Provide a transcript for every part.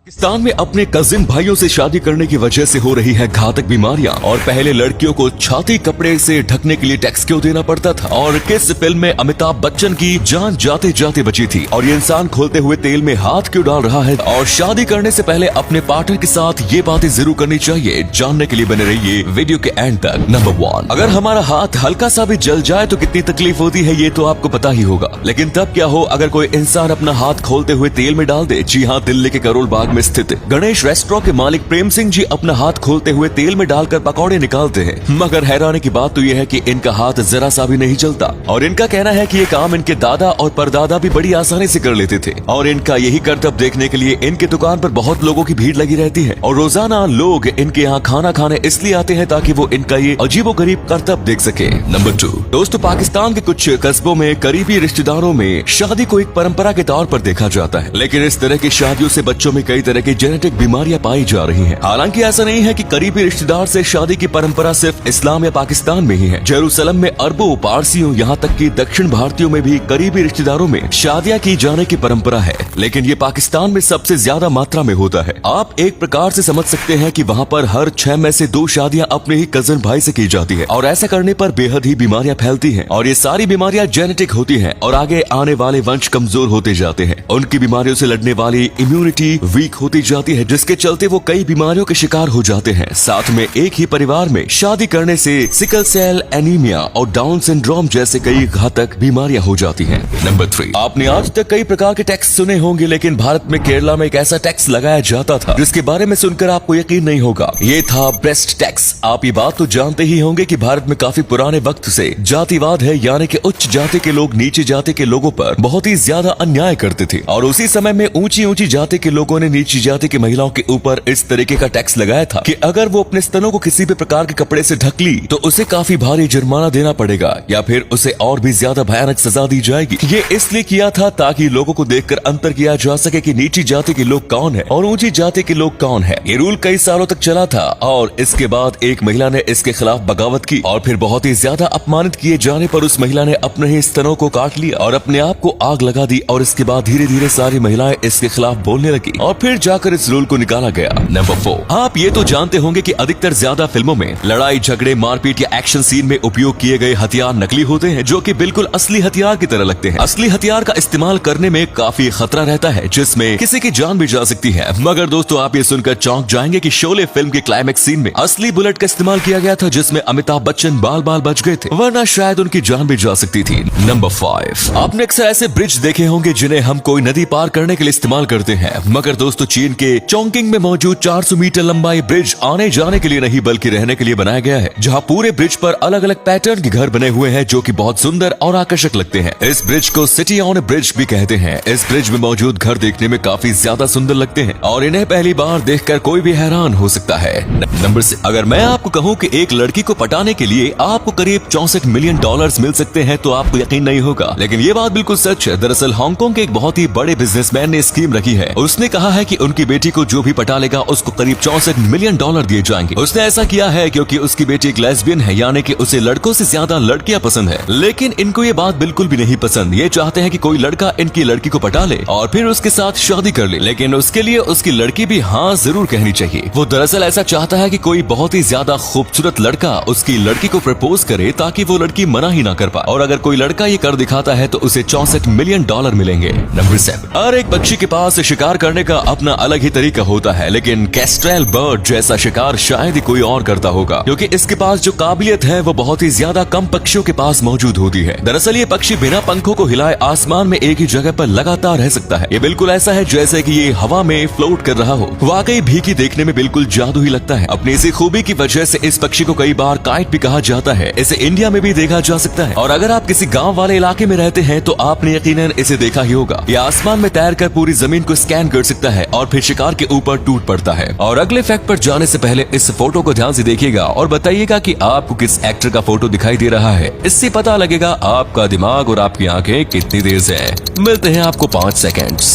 पाकिस्तान में अपने कजिन भाइयों से शादी करने की वजह से हो रही है घातक बीमारियां। और पहले लड़कियों को छाती कपड़े से ढकने के लिए टैक्स क्यों देना पड़ता था, और किस फिल्म में अमिताभ बच्चन की जान जाते जाते बची थी, और ये इंसान खोलते हुए तेल में हाथ क्यों डाल रहा है, और शादी करने से पहले अपने पार्टनर के साथ ये बातें जरूर करनी चाहिए। जानने के लिए बने रहिए वीडियो के एंड तक। नंबर 1, अगर हमारा हाथ हल्का सा भी जल जाए तो कितनी तकलीफ होती है ये तो आपको पता ही होगा। लेकिन तब क्या हो अगर कोई इंसान अपना हाथ खोलते हुए तेल में डाल दे। जी हाँ, दिल्ली के करोल बाग में स्थित गणेश रेस्टोरेंट के मालिक प्रेम सिंह जी अपना हाथ खोलते हुए तेल में डालकर पकौड़े निकालते हैं। मगर हैरानी की बात तो यह है कि इनका हाथ जरा सा भी नहीं चलता, और इनका कहना है कि ये काम इनके दादा और परदादा भी बड़ी आसानी से कर लेते थे। और इनका यही करतब देखने के लिए इनके दुकान पर बहुत लोगों की भीड़ लगी रहती है, और रोजाना लोग इनके यहाँ खाना खाने इसलिए आते हैं ताकि वो इनका ये अजीबोगरीब करतब देख सके। नंबर 2, दोस्तों पाकिस्तान के कुछ कस्बों में करीबी रिश्तेदारों में शादी को एक परंपरा के तौर पर देखा जाता है, लेकिन इस तरह की शादियों से बच्चों में कई तरह की जेनेटिक बीमारियां पाई जा रही हैं। हालांकि ऐसा नहीं है कि करीबी रिश्तेदार से शादी की परंपरा सिर्फ इस्लाम या पाकिस्तान में ही है। जेरूसलम में अरबों पारसियों यहाँ तक कि दक्षिण भारतीयों में भी करीबी रिश्तेदारों में शादियां की जाने की परंपरा है, लेकिन ये पाकिस्तान में सबसे ज्यादा मात्रा में होता है। आप एक प्रकार से समझ सकते हैं कि वहाँ पर हर 6 में से 2 शादियां अपने ही कजन भाई से की जाती है, और ऐसा करने पर बेहद ही बीमारियां फैलती हैं, और ये सारी बीमारियां जेनेटिक होती हैं, और आगे आने वाले वंश कमजोर होते जाते हैं। उनकी बीमारियों से लड़ने वाली इम्यूनिटी वीक होती जाती है, जिसके चलते वो कई बीमारियों के शिकार हो जाते हैं। साथ में एक ही परिवार में शादी करने से सिकल सेल एनीमिया और डाउन सिंड्रोम जैसे कई घातक बीमारियां हो जाती हैं। नंबर 3, आपने आज तक कई प्रकार के टैक्स सुने होंगे, लेकिन भारत में केरला में एक ऐसा टैक्स लगाया जाता था जिसके बारे में सुनकर आपको यकीन नहीं होगा। ये था ब्रेस्ट टैक्स। आप ये बात तो जानते ही होंगे कि भारत में काफी पुराने वक्त से जातिवाद है, यानी कि उच्च जाति के लोग नीचे जाति के लोगों पर बहुत ही ज्यादा अन्याय करते थे, और उसी समय में ऊंची ऊंची जाति के लोगों ने नीची जाति की महिलाओं के ऊपर इस तरीके का टैक्स लगाया था कि अगर वो अपने स्तनों को किसी भी प्रकार के कपड़े से ढक ली तो उसे काफी भारी जुर्माना देना पड़ेगा, या फिर उसे और भी ज्यादा भयानक सजा दी जाएगी। ये इसलिए किया था ताकि लोगों को देखकर अंतर किया जा सके कि नीची जाति के लोग कौन है और ऊंची जाति के लोग कौन है। ये रूल कई सालों तक चला था, और इसके बाद एक महिला ने इसके खिलाफ बगावत की, और फिर बहुत ही ज्यादा अपमानित किए जाने पर उस महिला ने अपने ही स्तनों को काट लिया और अपने आप को आग लगा दी, और इसके बाद धीरे धीरे सारी महिलाएं इसके खिलाफ बोलने लगी, और फिर जाकर इस रूल को निकाला गया। नंबर 4, आप ये तो जानते होंगे कि अधिकतर ज्यादा फिल्मों में लड़ाई झगड़े मारपीट या एक्शन सीन में उपयोग किए गए हथियार नकली होते हैं, जो कि बिल्कुल असली हथियार की तरह लगते हैं। असली हथियार का इस्तेमाल करने में काफी खतरा रहता है, जिसमें किसी की जान भी जा सकती है। मगर दोस्तों आप ये सुनकर चौंक जाएंगे कि शोले फिल्म के क्लाइमेक्स सीन में असली बुलेट का इस्तेमाल किया गया था, जिसमें अमिताभ बच्चन बाल बाल बच गए थे, वरना शायद उनकी जान भी जा सकती थी। नंबर 5, आपने अक्सर ऐसे ब्रिज देखे होंगे जिन्हें हम कोई नदी पार करने के लिए इस्तेमाल करते हैं, मगर दोस्तों चीन के चोंकिंग में मौजूद 400 मीटर लंबा ये ब्रिज आने जाने के लिए नहीं बल्कि रहने के लिए बनाया गया है, जहाँ पूरे ब्रिज पर अलग अलग पैटर्न के घर बने हुए हैं जो कि बहुत सुंदर और आकर्षक लगते हैं। इस ब्रिज को सिटी ऑन ब्रिज भी कहते हैं। इस ब्रिज में मौजूद घर देखने में काफी ज्यादा सुंदर लगते हैं, और इन्हें पहली बार देखकर कोई भी हैरान हो सकता है। नंबर 6, अगर मैं आपको कहूँ कि एक लड़की को पटाने के लिए आपको करीब $64 मिलियन मिल सकते हैं तो आपको यकीन नहीं होगा, लेकिन ये बात बिल्कुल सच है। दरअसल हांगकांग के एक बहुत ही बड़े बिजनेसमैन ने स्कीम रखी है। उसने कहा है कि उनकी बेटी को जो भी पटा लेगा उसको करीब $64 मिलियन दिए जाएंगे। उसने ऐसा किया है क्योंकि उसकी बेटी एक लेस्बियन है, यानी कि उसे लड़कों से ज्यादा लड़कियां पसंद है। लेकिन इनको ये बात बिल्कुल भी नहीं पसंद। ये चाहते हैं कि कोई लड़का इनकी लड़की को पटा ले और फिर उसके साथ शादी कर ले, लेकिन उसके लिए उसकी लड़की भी हाँ जरूर कहनी चाहिए। वो दरअसल ऐसा चाहता है कि कोई बहुत ही ज्यादा खूबसूरत लड़का उसकी लड़की को प्रपोज करे ताकि वो लड़की मना ही ना कर पाए, और अगर कोई लड़का ये कर दिखाता है तो उसे $64 मिलियन मिलेंगे। नंबर 7, हर एक पक्षी के पास शिकार करने का अपना अलग ही तरीका होता है, लेकिन कैस्ट्रेल बर्ड जैसा शिकार शायद ही कोई और करता होगा, क्योंकि इसके पास जो काबिलियत है वो बहुत ही ज्यादा कम पक्षियों के पास मौजूद होती है। दरअसल ये पक्षी बिना पंखों को हिलाए आसमान में एक ही जगह पर लगातार रह सकता है। ये बिल्कुल ऐसा है जैसे कि ये हवा में फ्लोट कर रहा हो। वाकई भीगी देखने में बिल्कुल जादू ही लगता है। अपनी इसी खूबी की वजह से इस पक्षी को कई बार काइट भी कहा जाता है। इसे इंडिया में भी देखा जा सकता है, और अगर आप किसी गाँव वाले इलाके में रहते हैं तो आपने यकीनन इसे देखा ही होगा। ये आसमान में तैरकर पूरी जमीन को स्कैन कर सकता है और फिर शिकार के ऊपर टूट पड़ता है। और अगले फैक्ट पर जाने से पहले इस फोटो को ध्यान से देखिएगा और बताइएगा कि आपको किस एक्टर का फोटो दिखाई दे रहा है। इससे पता लगेगा आपका दिमाग और आपकी आंखें कितनी तेज है। मिलते हैं आपको 5 सेकंड्स।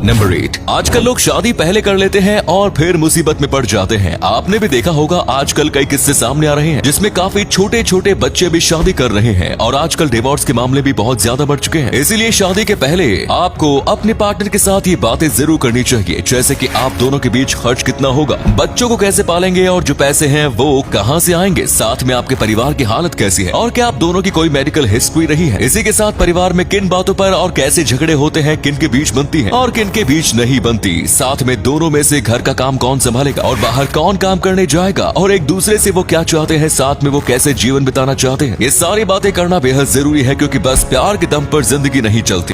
नंबर 8, आजकल लोग शादी पहले कर लेते हैं और फिर मुसीबत में पड़ जाते हैं। आपने भी देखा होगा आजकल कई किस्से सामने आ रहे हैं जिसमें काफी छोटे छोटे बच्चे भी शादी कर रहे हैं और आजकल डिवोर्स के मामले भी बहुत ज्यादा बढ़ चुके हैं। इसीलिए शादी के पहले आपको अपने पार्टनर के साथ ये बातें जरूर करनी चाहिए, जैसे कि आप दोनों के बीच खर्च कितना होगा, बच्चों को कैसे पालेंगे और जो पैसे हैं वो कहां से आएंगे, साथ में आपके परिवार की हालत कैसी है और क्या आप दोनों की कोई मेडिकल हिस्ट्री रही है। इसी के साथ परिवार में किन बातों पर और कैसे झगड़े होते हैं, किन के बीच बनती है और किन के बीच नहीं बनती, साथ में दोनों में से घर का काम कौन संभालेगा और बाहर कौन काम करने जाएगा और एक दूसरे से वो क्या चाहते हैं, साथ में वो कैसे जीवन बिताना चाहते हैं। ये सारी बातें करना बेहद जरूरी है क्योंकि बस प्यार के दम पर जिंदगी नहीं चलती।